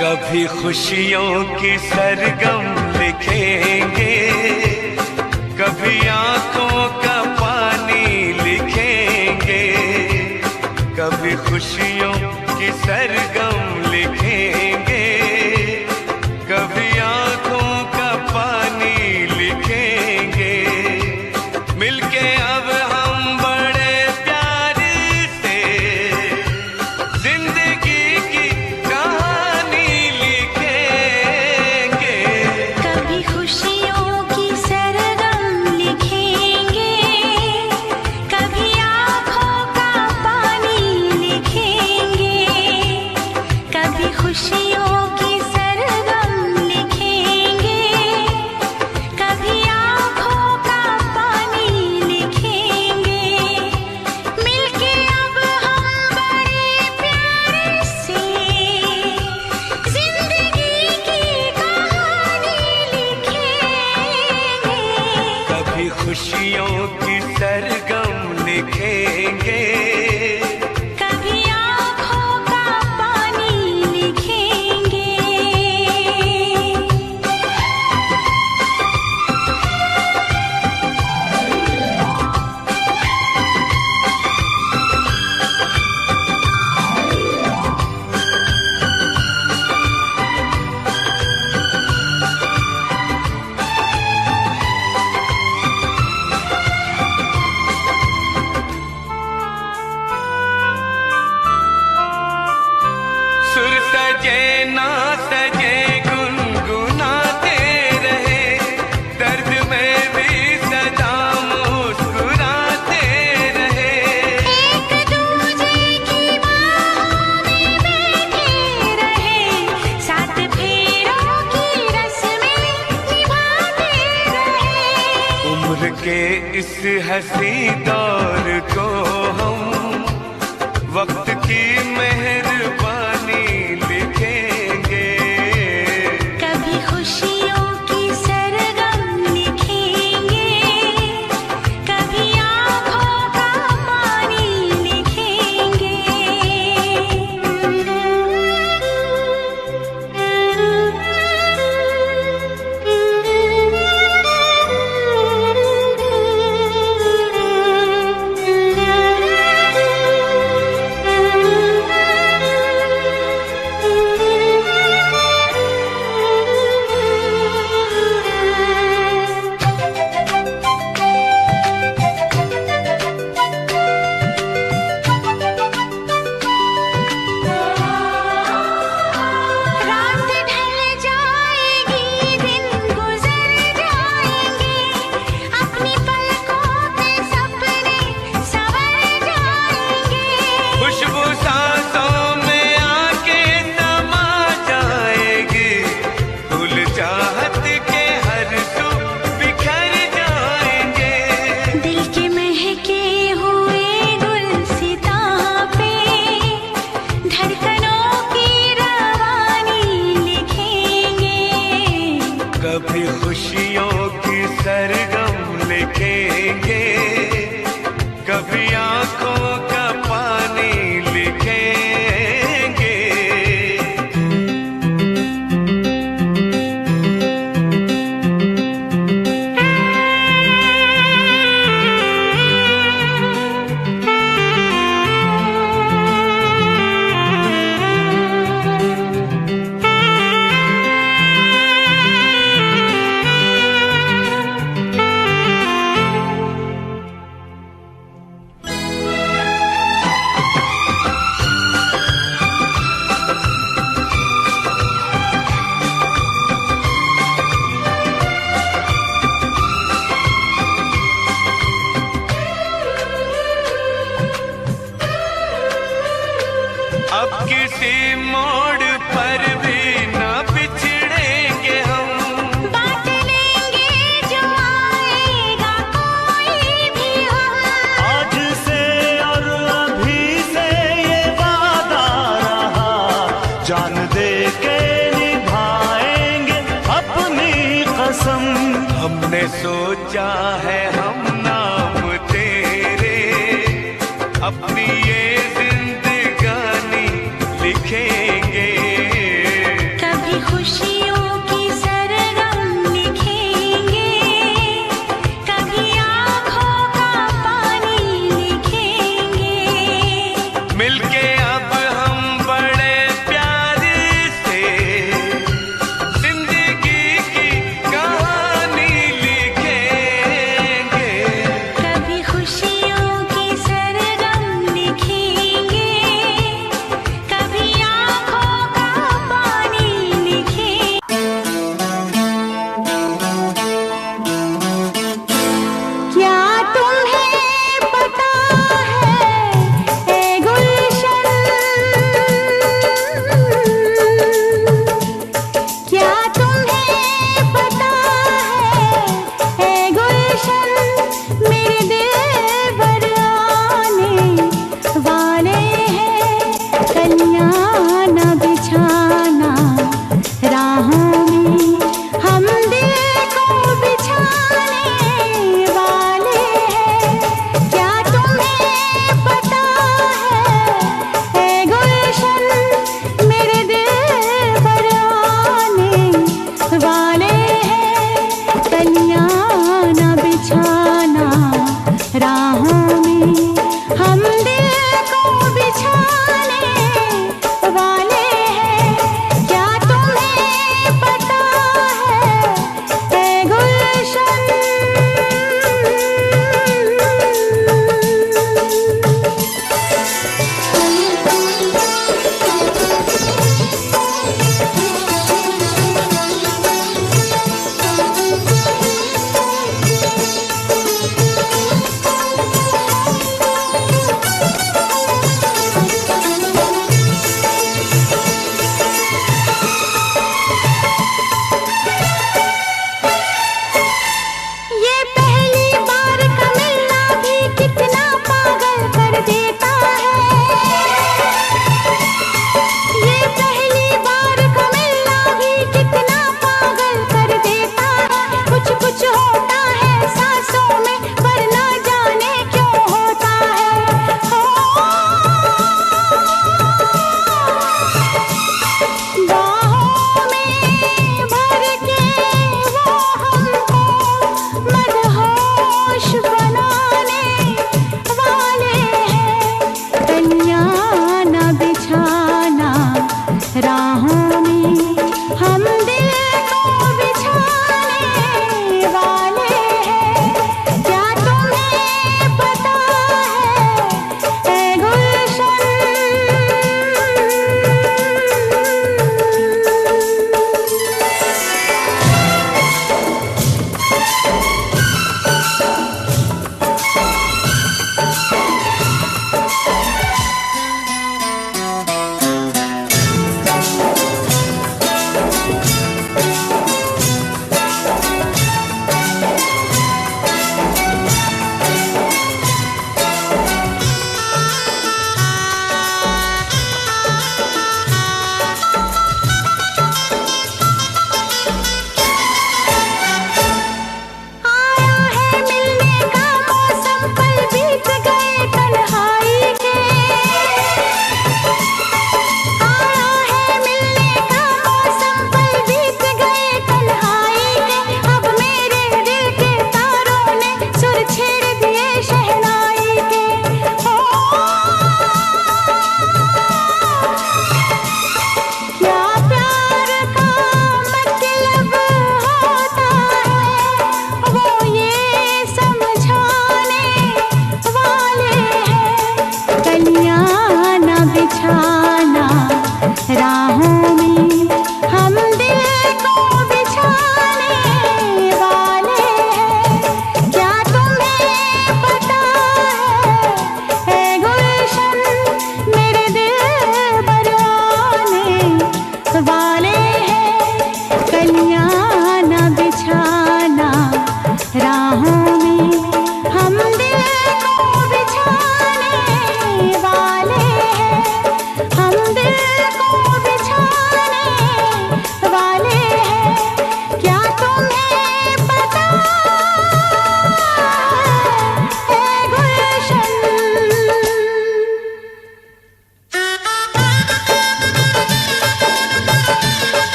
कभी खुशियों की सरगम लिखेंगे, कभी आंखों का पानी लिखेंगे, कभी खुशियों की सरगम लिखेंगे, कभी आंखों का पानी लिखेंगे। मिलके अब हम बड़े प्यार से जिंदगी की कहानी लिखेंगे। कभी खुशियों की सरगम लिखेंगे, कभी आँखों का पानी लिखेंगे, कभी खुशियों की सरगम लिखेंगे, कभी आँखों का पानी लिखेंगे। मिलके अब हम बड़े प्यार से जिंदगी की कहानी लिखेंगे। कभी खुशियों की सरगम लिखेंगे, कभी आँखों का पानी लिखेंगे। सुर सजे ना सजे गुनगुनाते रहे, दर्द में भी सदा मुस्कुराते रहे। एक दूजे की बाहों में बैठे रहे, सात फेरों की रस्में निभाते रहे। उम्र के इस हंसी दौर को हम वक्त की मेहरबानी लिखेंगे। कभी खुशियों की सरगम लिखेंगे, कभी आँखों का पानी लिखेंगे। रात ढल जाएगी, दिन गुजर जाएंगे, अपनी पलकों पे सपने संवर जाएंगे। खुशबू सांसों में आके समा जाएगी, फूल चाहत के हर सू बिखर जाएंगे। दिल के महके हुए गुलसितां पे धड़कनों की रवानी लिखेंगे। कभी खुशियों की सरगम लिखेंगे, कभी आंखों का पानी लिखेंगे। अब किसी मोड़ पर भी न बिछड़ेंगे हम, बांट लेंगे जो आएगा कोई भी हम। आज से और अभी से ये वादा रहा, जान दे के निभाएंगे अपनी कसम। हमने सोचा है हम नाम तेरे, अपनी ये जिंदगानी लिखेंगे।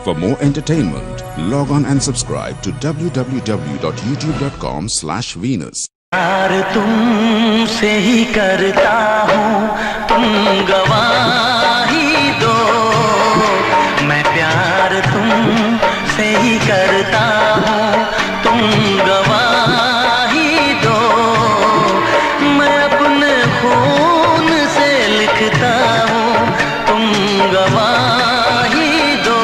For more entertainment, log on and subscribe to www.youtube.com/Venus. प्यार तुमसे ही करता हूँ, तुम गवाही दो। मैं प्यार तुमसे ही करता हूँ, तुम गवाही दो। मैं अपने खून से लिखता हूँ, तुम गवाही दो।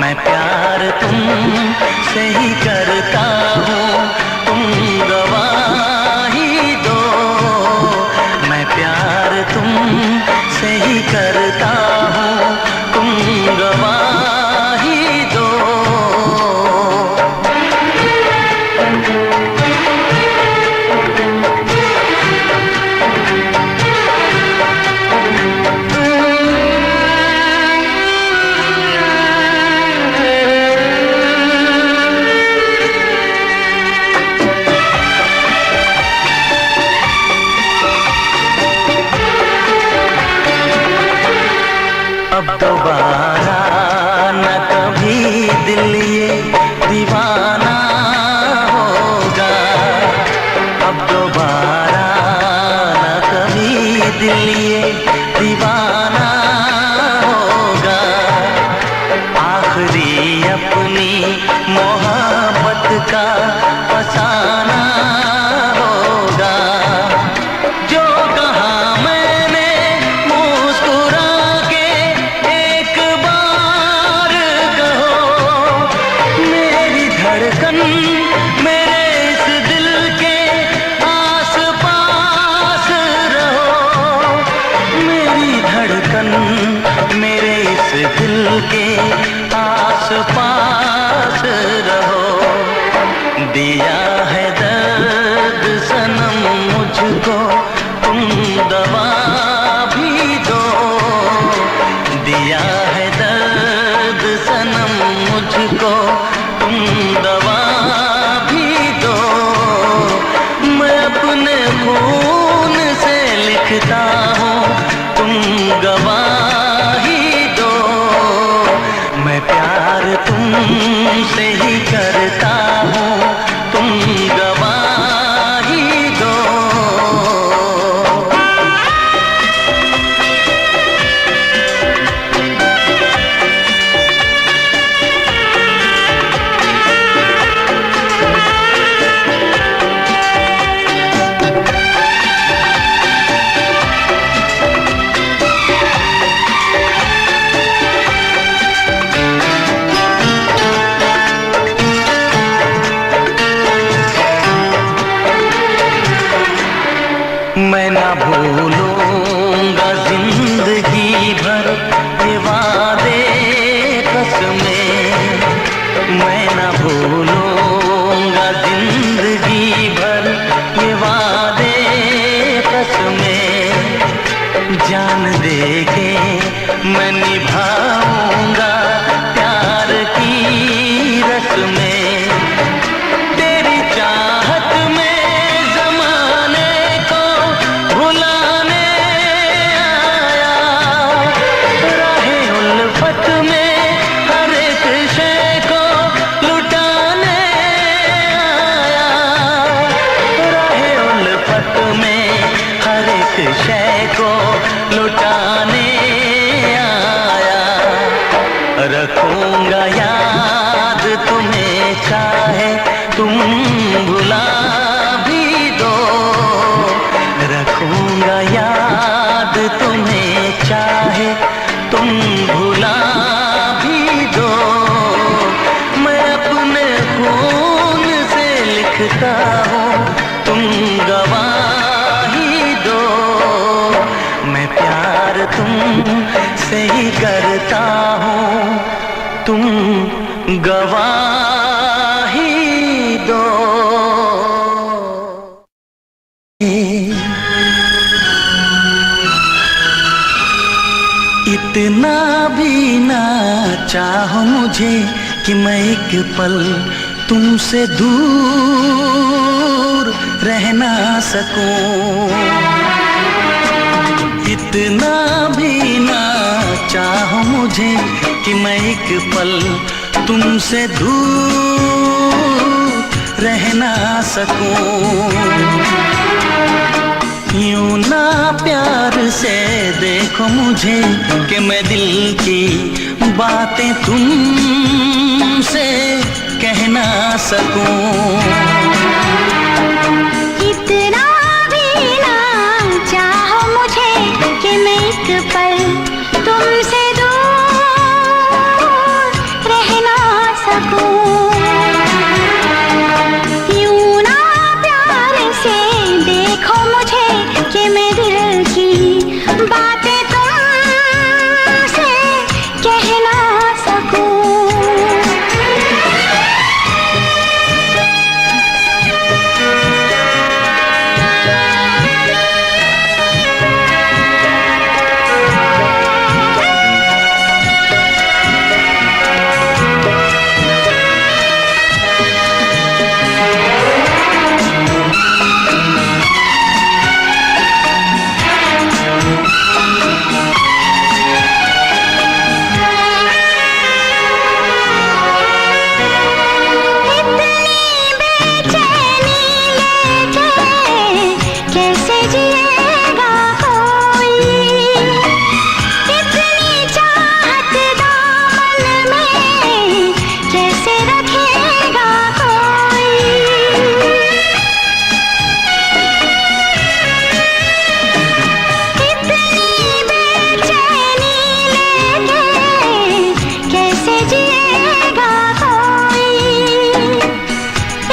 मैं प्यार तुमसे ही करता हूँ, तुम गवाही दो। मैं प्यार तुम दोबारा न कभी दिल ये दीवाना होगा। आखिरी अपनी मोहब्बत का फसाना होगा। जो कहा मैंने मुस्कुरा के एक बार कहो, मेरी धड़कन मेरे इस दिल के आस पास रहो। मेरी धड़कन मेरे इस दिल के आस पास रहो। दिया है दर्द सनम मुझको, तुम दवा भी दो। दिया है दर्द सनम मुझको, तुम दवा भी दो। मैं अपने खून से लिखता हूँ, तुम गवाही दो। मैं प्यार तुमसे ही करता हूँ, तुम गवाही दो। मैं ना भूलूंगा जिंदगी भर ये वादे कसमें। मैं ना भूलूंगा जिंदगी भर ये वादे कसमें। जान दे के मैं निभाऊंगा प्यार की रस्में। तेरी चाहत में जमाने को भुलाने आया। राहे उल्फत में हर एक शय को लुटाने आया। राहे उल्फत में हर एक शय को लुटाने आया। रखूंगा याद तुम्हें चाहे तुम भुला भी दो। रखूंगा याद तुम्हें चाहे तुम भुला भी दो। मैं अपने खून से लिखता हूँ, तुम गवाही दो। मैं प्यार तुमसे ही करता हूँ, तुम गवाही दो। इतना भी ना चाहो मुझे कि मैं एक पल तुमसे दूर रह ना सकूं। इतना भी ना चाहो मुझे कि मैं एक पल तुमसे दूर रह ना सकूं। यूं ना प्यार से देखो मुझे कि मैं दिल की बातें तुमसे कह ना सकूं। इतना भी ना चाहो मुझे कि मैं एक पल तुमसे दूर रह ना सकूं। यूं ना प्यार से देखो मुझे कि मैं दिल की बातें तुमसे कह ना सकूं। जिएगा कोई, इतनी चाहत दामन में कैसे रखेगा कोई। इतनी बेचैनी लेके कैसे जिएगा कोई,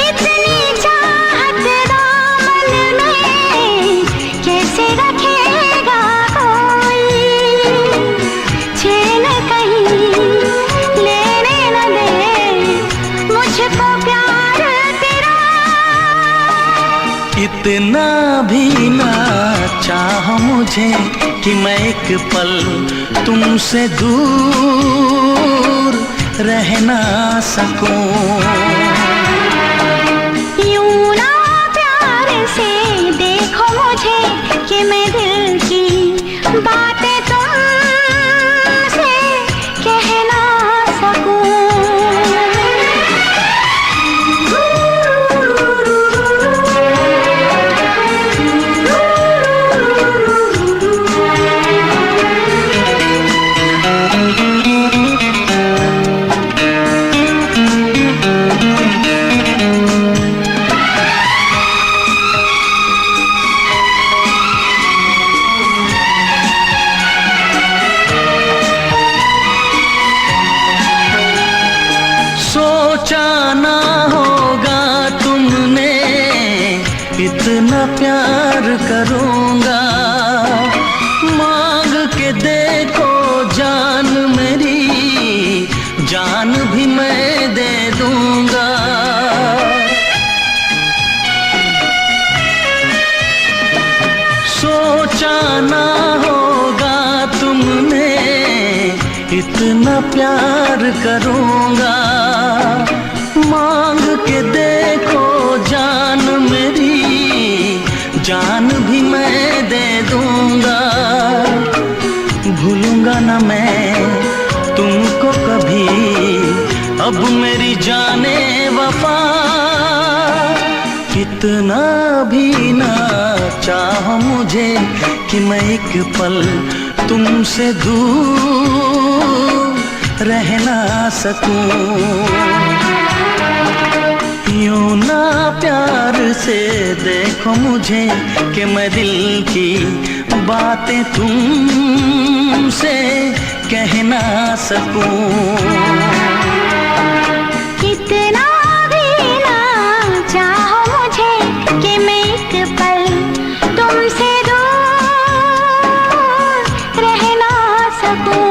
इतनी चाहत दामन में कैसे रखेगा कोई। छीन कहीं लेने न दे मुझको प्यार तेरा। इतना भी ना चाह मुझे कि मैं एक पल तुमसे दूर रह ना सकूं। यूं ना प्यार से देखो मुझे कि मैं दिल की बातें तुमसे कह ना सकूं। सोचा ना होगा तुमने इतना प्यार करूंगा। मांग के देखो जान मेरी, जान भी मैं दे दूंगा। सोचा ना होगा तुमने इतना प्यार करूंगा। मांग के देखो जान मेरी, जान भी मैं दे दूंगा। भूलूंगा ना मैं तुमको कभी, अब मेरी जाने वफा। कितना भी ना चाह मुझे कि मैं एक पल तुमसे दूर रह ना सकूं। यूं ना प्यार से देखो मुझे कि मैं दिल की बातें तुमसे कह ना सकूं। कितना भी ना चाहो मुझे कि मैं एक पल तुमसे दूर रह ना सकूं।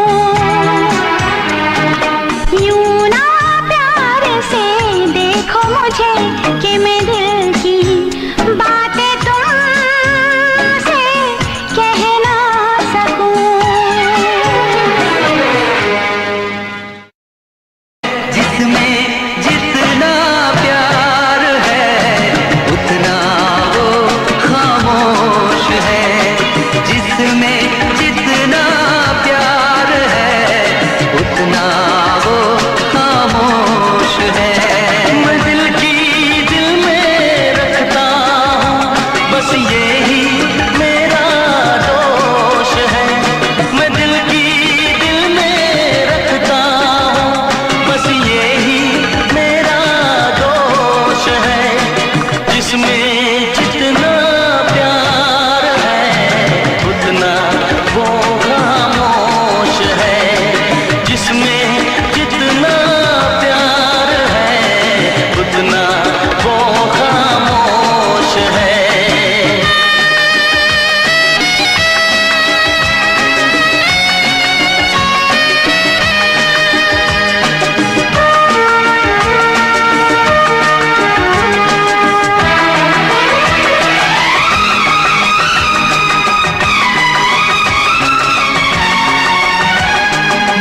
यूं ना प्यार से देखो मुझे कि मैं दिल की बातें तुमसे कह ना सकूं। जिसमें जितना प्यार है उतना वो खामोश है। जिसमें जितना प्यार है उतना वो खामोश है। मैं दिल की दिल में रखता हूँ, बस यही मेरा दोष है। मैं दिल की दिल में रखता हूँ, बस यही मेरा दोष है। जिसमें जितना प्यार है उतना वो खामोश है। जिसमें जितना प्यार है उतना वो खामोश है।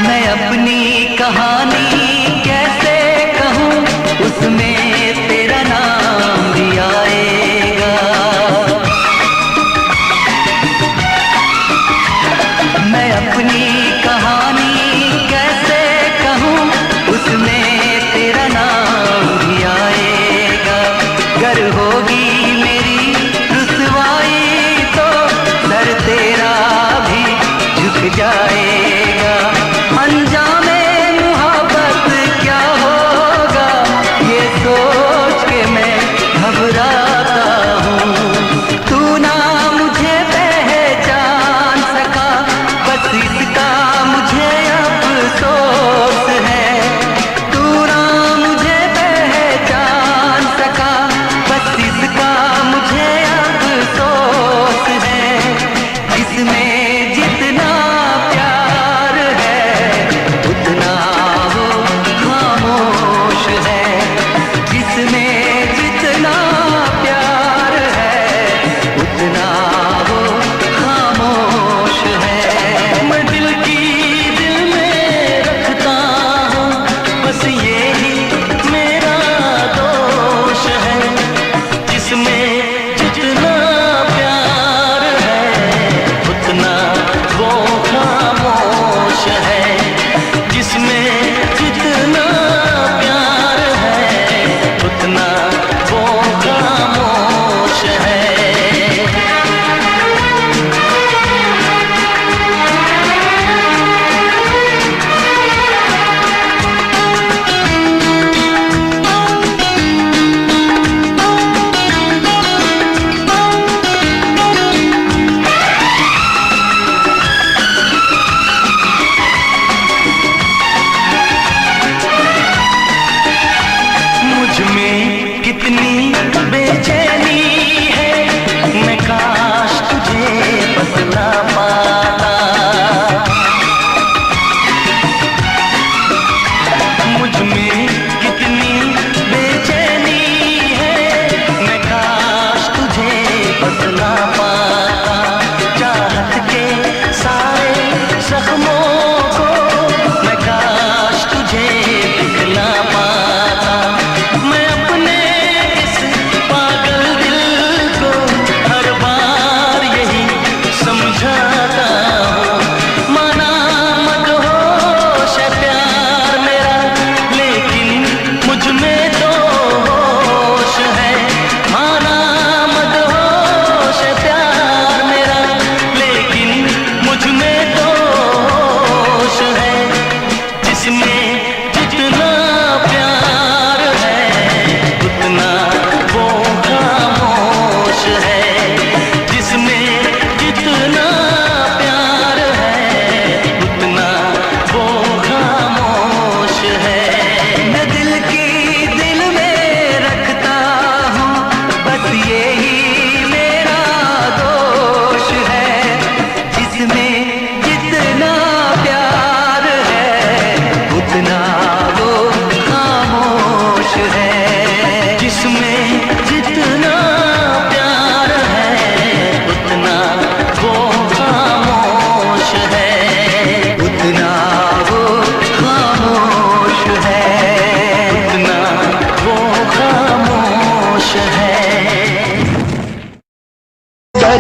मैं अपनी कहानी कैसे कहूँ, उसमें तेरा नाम भी आएगा। मैं अपनी कहानी कैसे कहूँ, उसमें तेरा नाम भी आएगा। गर होगी मेरी रुसवाई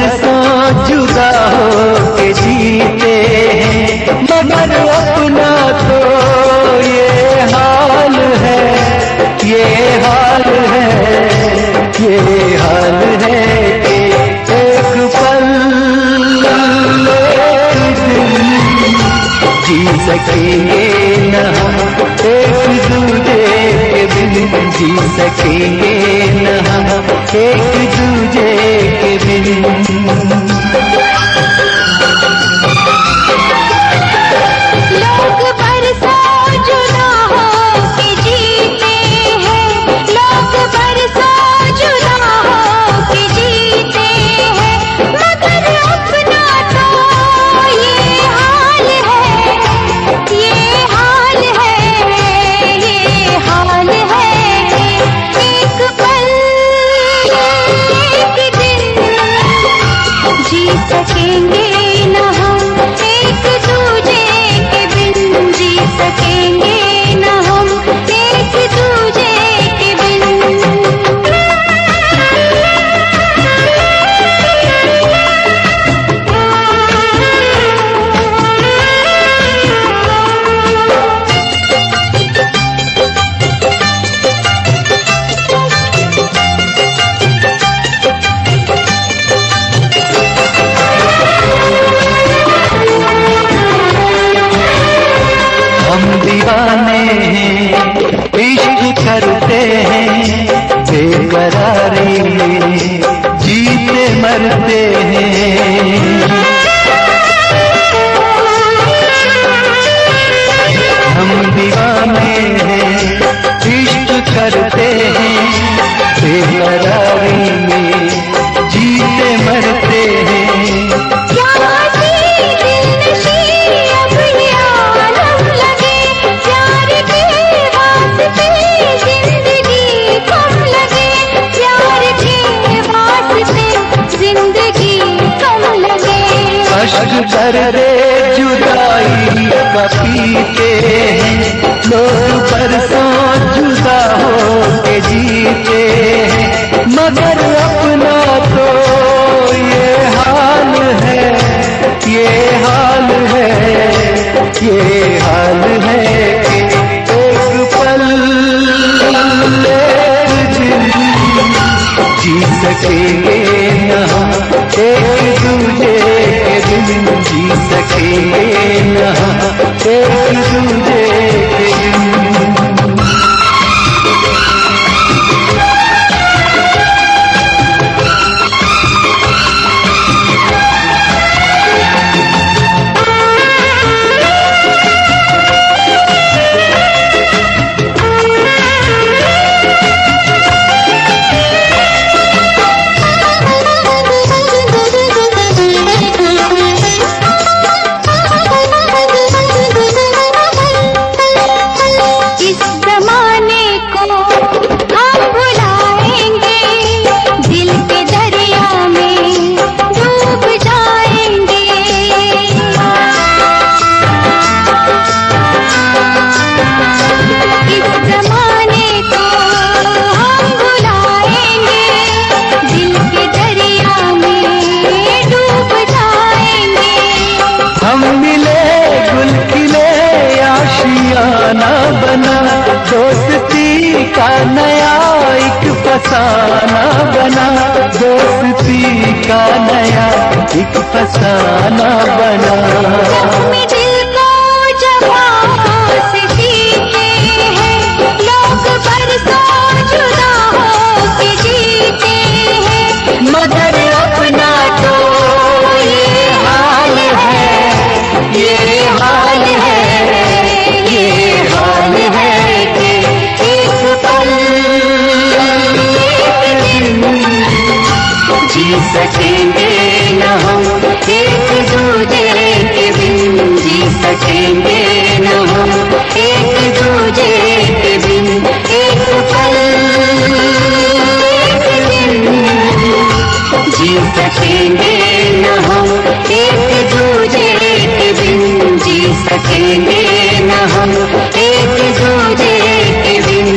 बरसों जुदा हो के जीते हैं, मगर अपना तो ये हाल है, ये हाल है, ये हाल है कि एक पल एक दिन जी सकेंगे न हम, एक दूजे के बिन जी सकेंगे न हम, एक दूजे के बिन। लोग बरसों जुदा हो के जीते हैं, लोग बरसों जुदा हो के जीते हैं, मगर अपना तो ये हाल है, ये हाल है, ये हाल है कि एक पल एक दिन जी सकेंगे न हम, एक दूजे के बिन जी सकेंगे न हम, एक दूजे के बिन। हम दीवाने हैं, इश्क करते हैं, बेकरारी में जीते मरते हैं। हम दीवाने हैं, इश्क करते हैं, बेकरारी में जीते मरते हैं। अश्क दर्द जुदाई का पीते हैं, लोग बरसों जुदा हो के जीते हैं, मगर अपना तो ये हाल है, ये हाल है, ये हाल है कि एक पल एक दिन जी सकेंगे न हम, एक दूजे के बिन जी सकेंगे न हम, एक दूजे के बिन। दोस्ती का नया एक फसाना बना, दोस्ती का नया एक फसाना बना। जख्मी दिल को जवां से जीते हैं, लोग बरसों जुदा हो के जीते हैं, मगर अपना तो ये हाल है, ये हाल है, ये हाल है कि एक पल एक दिन जी सकेंगे न हम, एक दूजे के बिन जी सकेंगे न हम, एक दूजे के बिन एक पल एक दिन जी सकेंगे न हम, एक दूजे के बिन जी सकेंगे न हम, एक दूजे के बिन।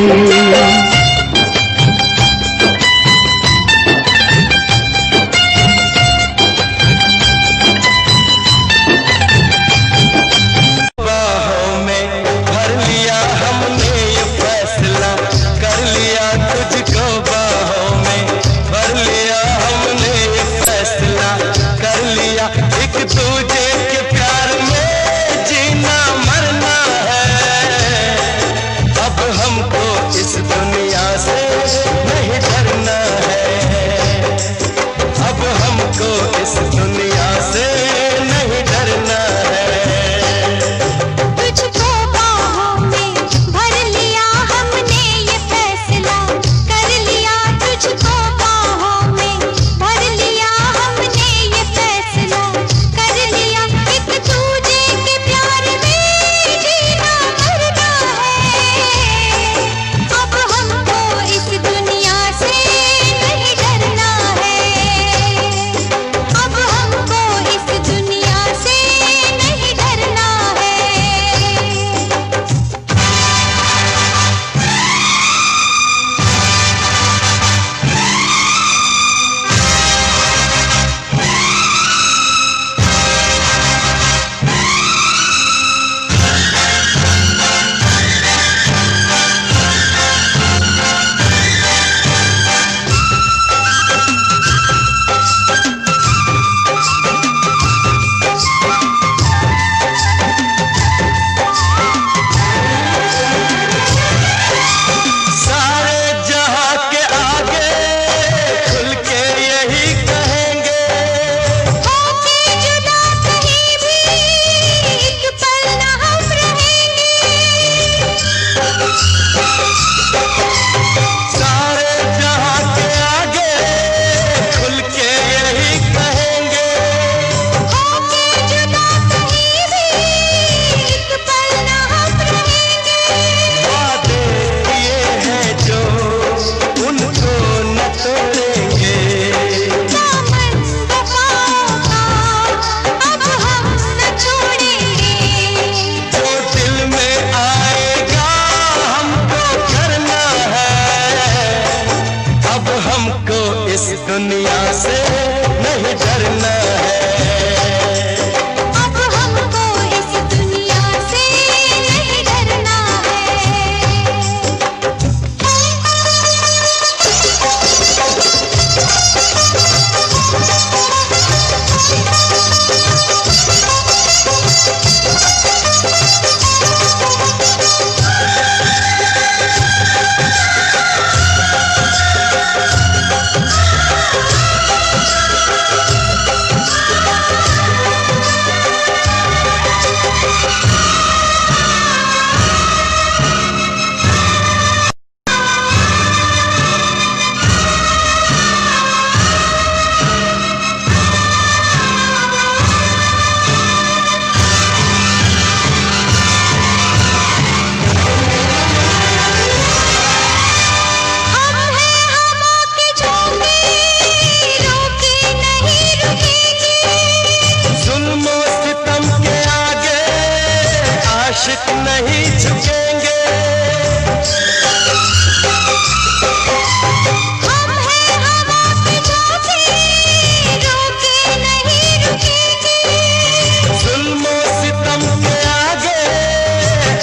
झुकेंगे। हम हैं हवा पे झोंके, रोके नहीं रुकेंगे। जुल्म सितम के आगे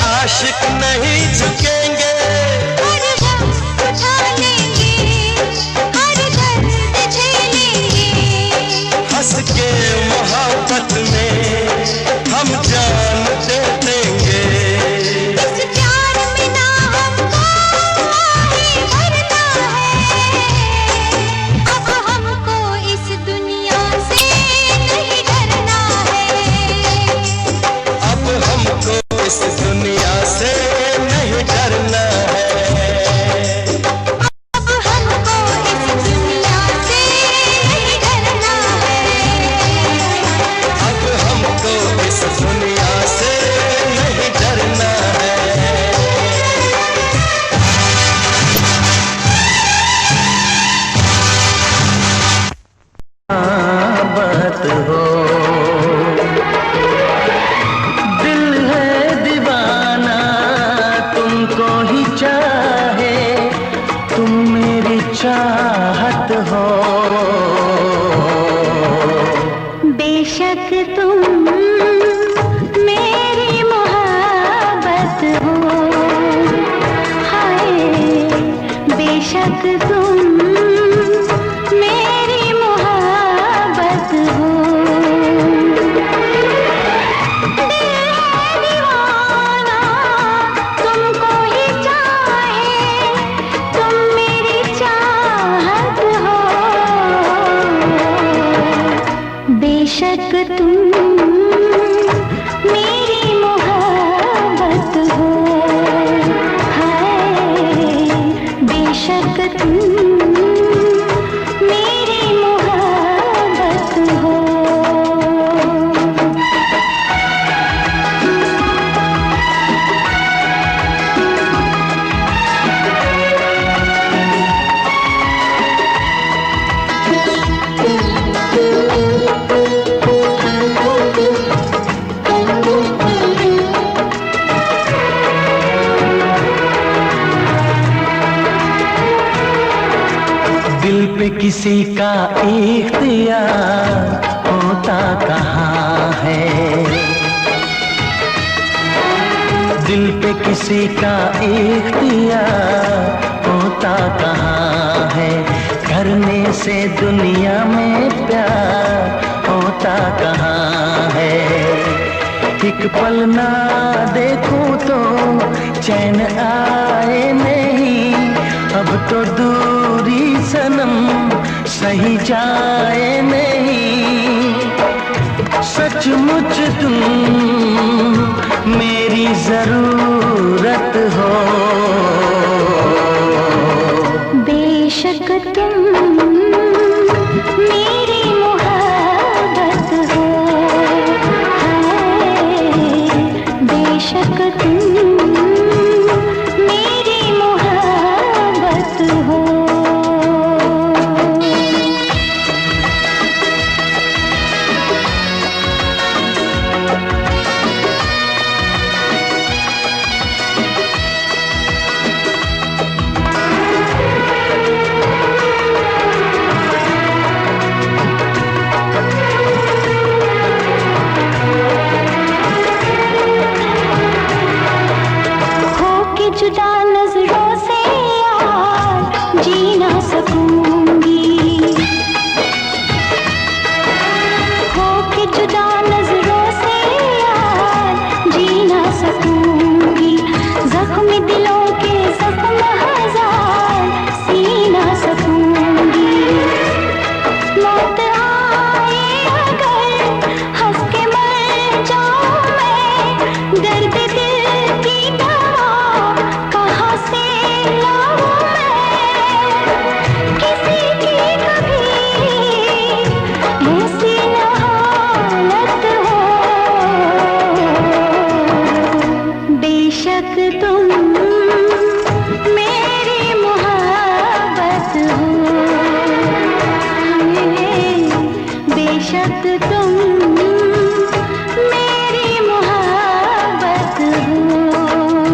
आशिक नहीं झुकेंगे। हर गम उठा लेंगे, हर दर्द झेलेंगे। हंस के मोहब्बत में हम जान दे देंगे। इस प्यार में ना हमको आगे बढ़ना है। अब हमको इस दुनिया से नहीं डरना है। अब हमको इस दुनिया से नहीं डरना है। अब हमको इस दुनिया से नहीं डरना है। अब हमको इस दुनिया से नहीं डरना है। बात हो दिल है दीवाना तुमको ही चाहे तुम मेरी चाहत हो। बेशक तुम मेरी मोहब्बत हो। हाय बेशक तुम मेरी मोहब्बत हो। दिल है दीवाना तुमको ही चाहे तुम मेरी चाहत हो। बेशक तुम मेरी मोहब्बत हो। हाय बेशक तुम मेरी मोहब्बत हो। दिल पे किसी का इख्तियार होता कहाँ है। दिल पे किसी का इख्तियार होता कहाँ है। करने से दुनिया में प्यार होता कहाँ है। एक पल ना देखूं तो चैन आए नहीं। अब तो दूरी सनम सही जाए नहीं। सचमुच तुम मेरी जरूरत हो। बेशक तुम मेरी मोहब्बत हो। हाय बेशक तुम मेरी मोहब्बत हो। जुदा नजरों से यार जी ना सकूंगी। हो के जुदा नजरों से यार जी ना सकूंगी। जख्म दिलों के जख्म हजार सी ना सकूंगी। मौत आए अगर हंस के मर जाऊं मैं। दर्द दिल की दवा कहाँ से लाऊं मैं। किसी की कभी ऐसी न हालत हो। बेशक तुम मेरी मोहब्बत हो। बेशक तुम मेरी मोहब्बत हो।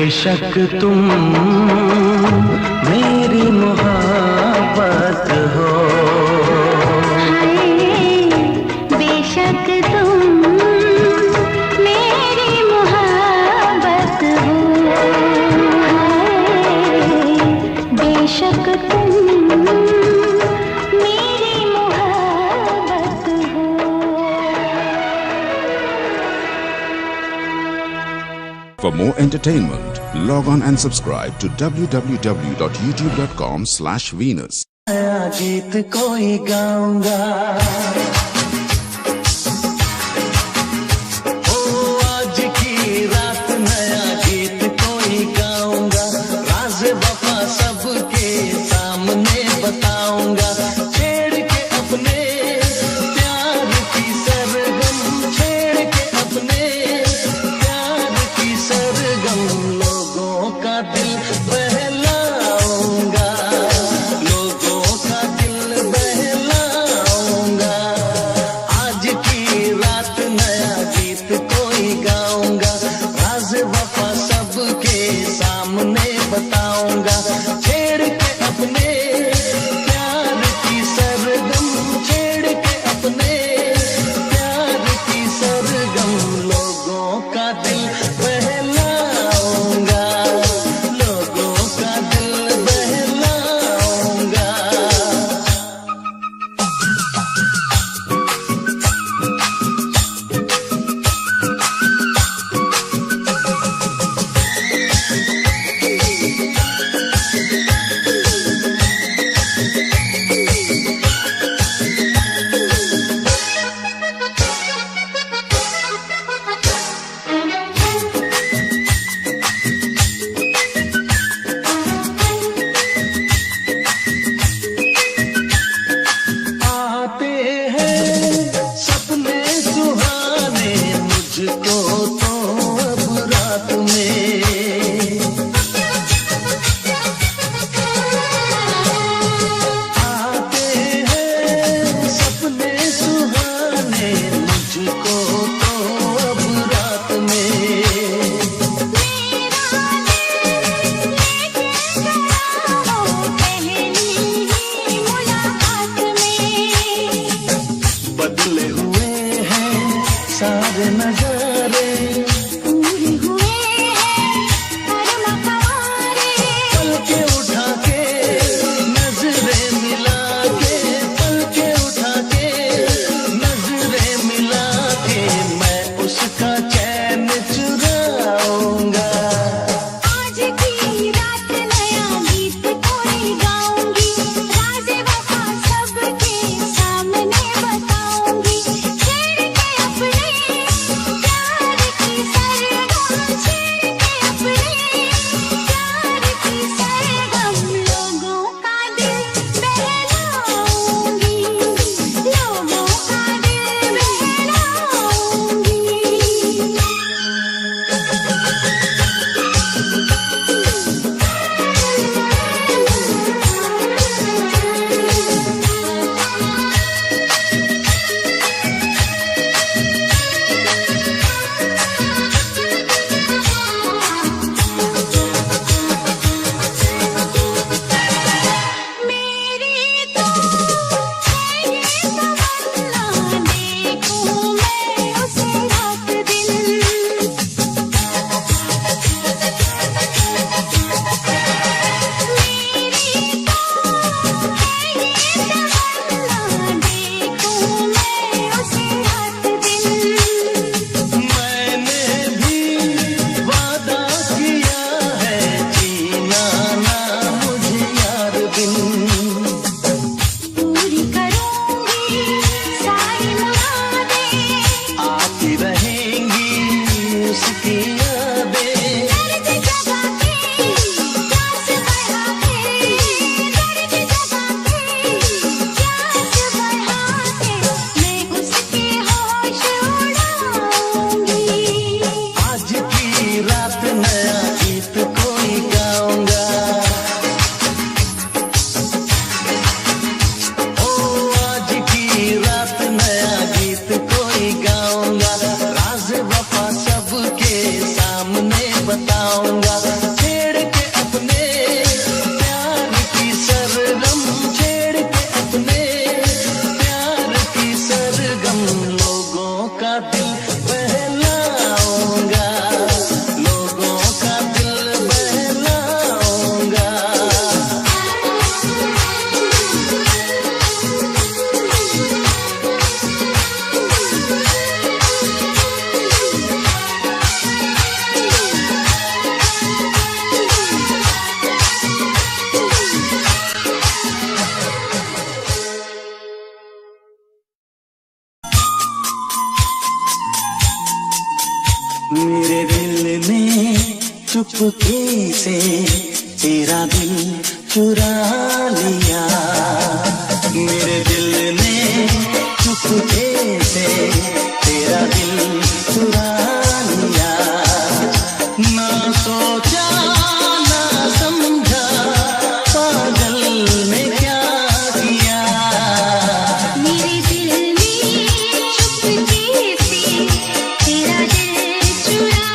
बेशक तुम मेरी मोहब्बत हो, बेशक तुम मेरी मोहब्बत हो, बेशक तुम मेरी मोहब्बत हो। For more entertainment, log on and subscribe to www.youtube.com/Venus. नया गीत कोई गाऊंगा, ओ आज की रात नया गीत कोई गाऊंगा, राज वफा सबके सामने बताऊंगा, छेड़ के अपने प्यार की सरगम, छेड़ के अपने प्यार की सरगम, लोगों का दिल बहलाऊंगा, लोगों का दिल बहलाऊंगा, आज की रात नया गीत कोई गाऊंगा, राज वफा सबके सामने बताऊंगा, छेड़ के अपने प्यार की सरगम, छेड़ के अपने प्यार की सरगम, लोगों का दिल बहलाऊंगा, लोगों का दिल बहलाऊंगा। आते हैं सपने सुहाने मुझको तो अब रात में, आते हैं सपने सुहाने मुझको तो अब रात में, बदले हुए हैं सारे नजारे, पूरे हुए हैं हर मकवारे, पलके उठा के नजरें मिला के, पलके उठा के नजरें मिला के, मैं उसका चैन चुराऊंगा, आज की रात नया गीत कोई गाऊंगी, राज वफा सबके सामने बताऊंगी, छेड़ के अपने प्यार की सरगम, छेड़ के अपने प्यार की सरगम, लोगों का दिल बहलाऊंगी, लोगों का दिल बहलाऊंगी। मेरी तो है ये तमन्ना, देखूं मैं उसे रात दिन, मेरी तो है ये तमन्ना, देखूं मैं उसे रात दिन, मैंने भी वादा किया है जीना ना मुझे यार बिन, पूरी करूंगी सारी मुरादें, आती रहेंगी उसकी यादें, दर्द जगा के प्यास बढ़ा के, दर्द जगा के प्यास बढ़ा के, मैं उसके होश उड़ाऊंगी, आज की रात नया गीत कोई गाऊंगा, ओ आज की रात नया गीत कोई गाऊंगा, राज वफा सबके सामने बताऊंगा, चुपके से तेरा दिल चुरा लिया, मेरे दिल ने चुपके से तेरा दिल चुरा लिया। ना सोचा ना समझा पागल ने क्या किया, मेरे दिल ने चुपके से तेरा दिल चुरा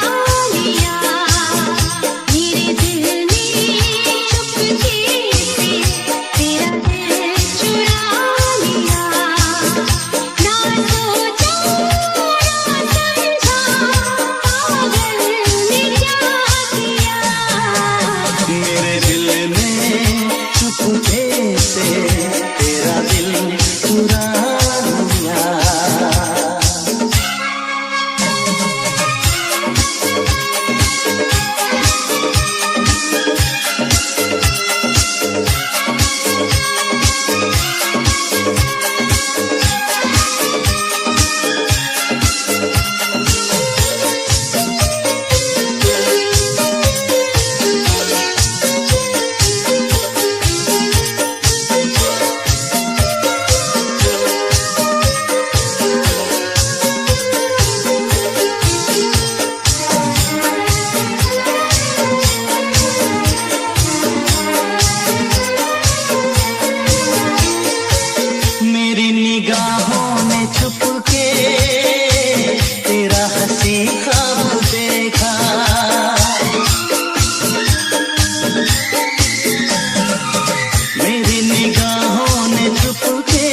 लिया, मेरे दिल ने चुपके से तेरा दिल चुरा लिया। ना सोचा ना समझा पागल ने क्या किया, मेरे दिल ने चुपके से तेरा दिल चुरा लिया। मेरी निगाहों ने छुपके तेरा हंसी ख्वाब देखा, मेरी निगाहों ने छुपके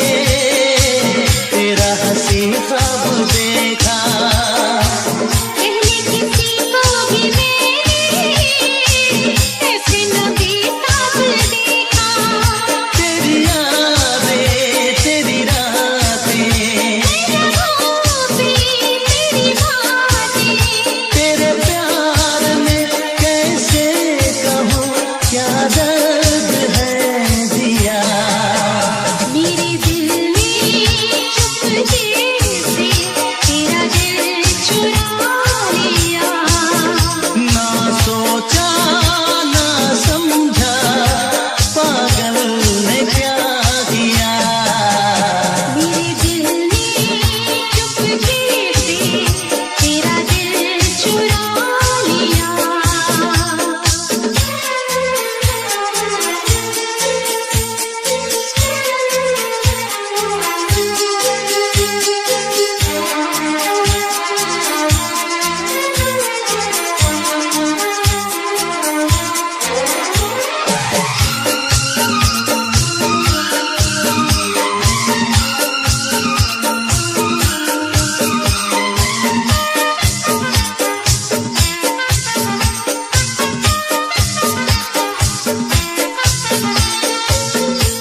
तेरा हंसी ख्वाब देखा। पहले किसी को भी मैंने ऐसे न बेताब देखा, तेरी यादें तेरी रातें तेरी बातें, तेरे प्यार में कैसे कहूँ क्या दर्द है दिया, मेरे दिल ने चुपके से तेरा दिल चुरा लिया। ना सोचा ना समझा पागल ने क्या किया, मेरे दिल ने चुपके से तेरा दिल चुरा लिया।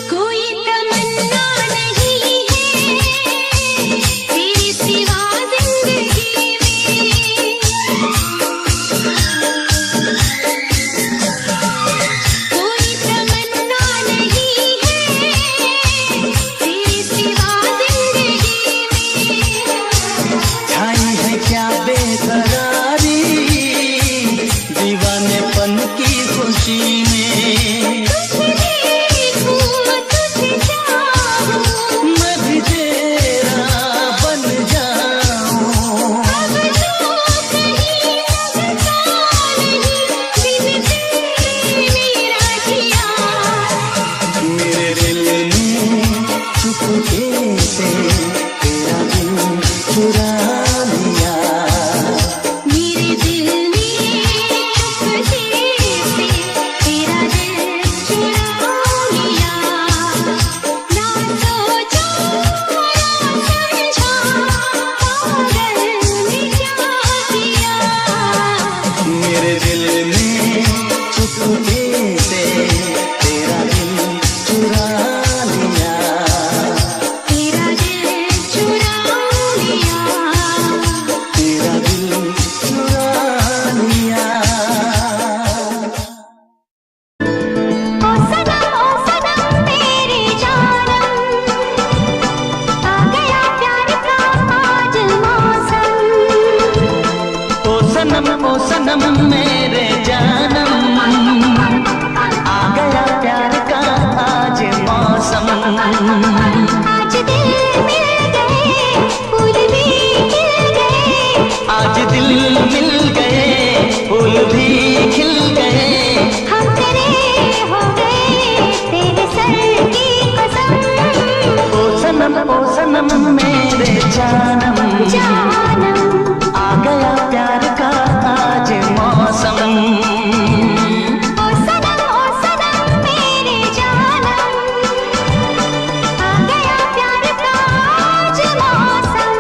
कोई तमन्ना नहीं है तेरे सिवा जिंदगी में, कोई तमन्ना नहीं है तेरे सिवा जिंदगी में। छाई है क्या बेकरारी दीवानेपन की खुशी में, तुझे देखूं तुझे चाहूं, मैं भी तेरा बन जाऊं, अब तो कहीं लगता नहीं बिन तेरे मेरा जिया, मेरे दिल ने चुपके से तेरा दिल चुरा लिया, मेरे दिल ने चुपके से तेरा दिल चुरा लिया। ना सोचा ना समझा पागल ने क्या किया, मेरे दिल ने चुपके से तेरा दिल चुरा लिया, तेरा दिल चुरा लिया, तेरा दिल चुरा लिया। ओ सनम मेरे जानम, आ गया प्यार का आज मौसम। ओ सनम मेरे जान जानम जानम आ गया प्यार का आज मौसम। ओ सनम मेरे जानम आ गया प्यार का आज मौसम।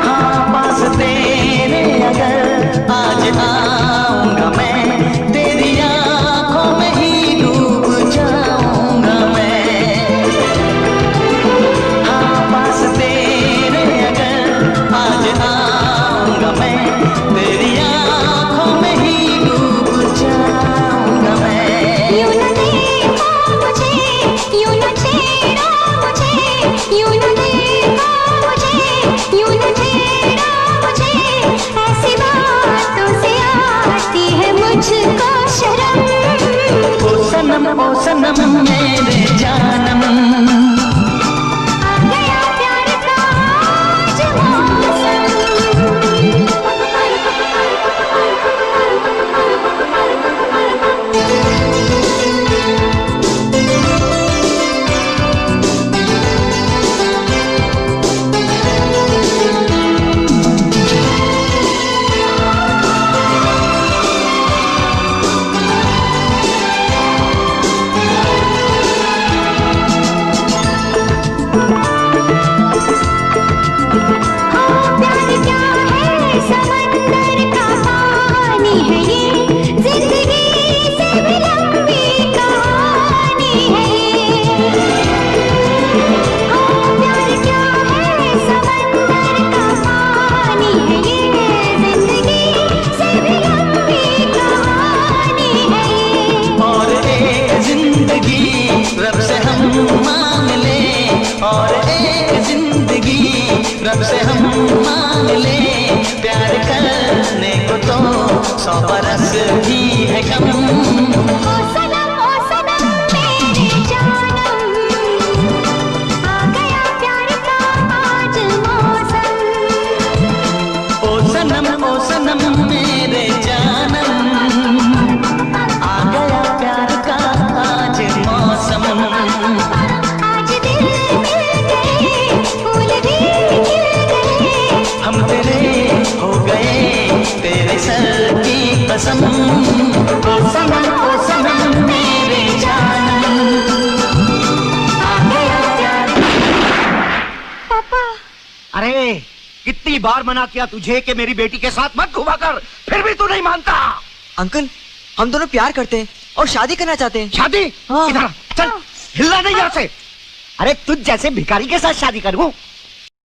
हाँ पास तेरे अगर आज आऊंगा मैं, तेरी आंखों में ही डूब जाऊंगा मैं। हाँ पास तेरे अगर आज आऊंगा मैं, तेरी आंखों में ही डूब जाऊंगा मैं। यूं न देखो मुझे, यूं न छेड़ो मुझे, यूं न देखो मुझे, यूं न छेड़ो मुझे, ऐसी बातों से आती है मुझको शर्म। ओ सनम मेरे जानम आ गया प्यार का आज मौसम। प्यार क्या है समंदर का पानी है ये, जिंदगी से भी लंबी कहानी है ये। प्यार क्या है समंदर का पानी है ये, जिंदगी से भी लंबी कहानी है ये। और एक जिंदगी रब से हम मांग ले, और एक जिंदगी रब से हम मांग ले, प्यार करने को तो 100 बरस भी है कम। ओ सनम मेरे जानम आ गया प्यार का आज मौसम। ओ सनम मेरे जानम आ गया प्यार का आज मौसम। आज दिल मिल गए, फूल भी खिल गए, हम तेरे हो गए, तेरे सर की कसम। ओ सनम मेरे जानम आ गया प्यार। पापा। अरे कितनी बार मना किया तुझे कि मेरी बेटी के साथ मत घुमा कर, फिर भी तू नहीं मानता। अंकल हम दोनों प्यार करते हैं और शादी करना चाहते हैं। शादी? हाँ। इधर आ, चल हिलना नहीं यहाँ से। अरे तुझ जैसे भिखारी के साथ शादी करूं?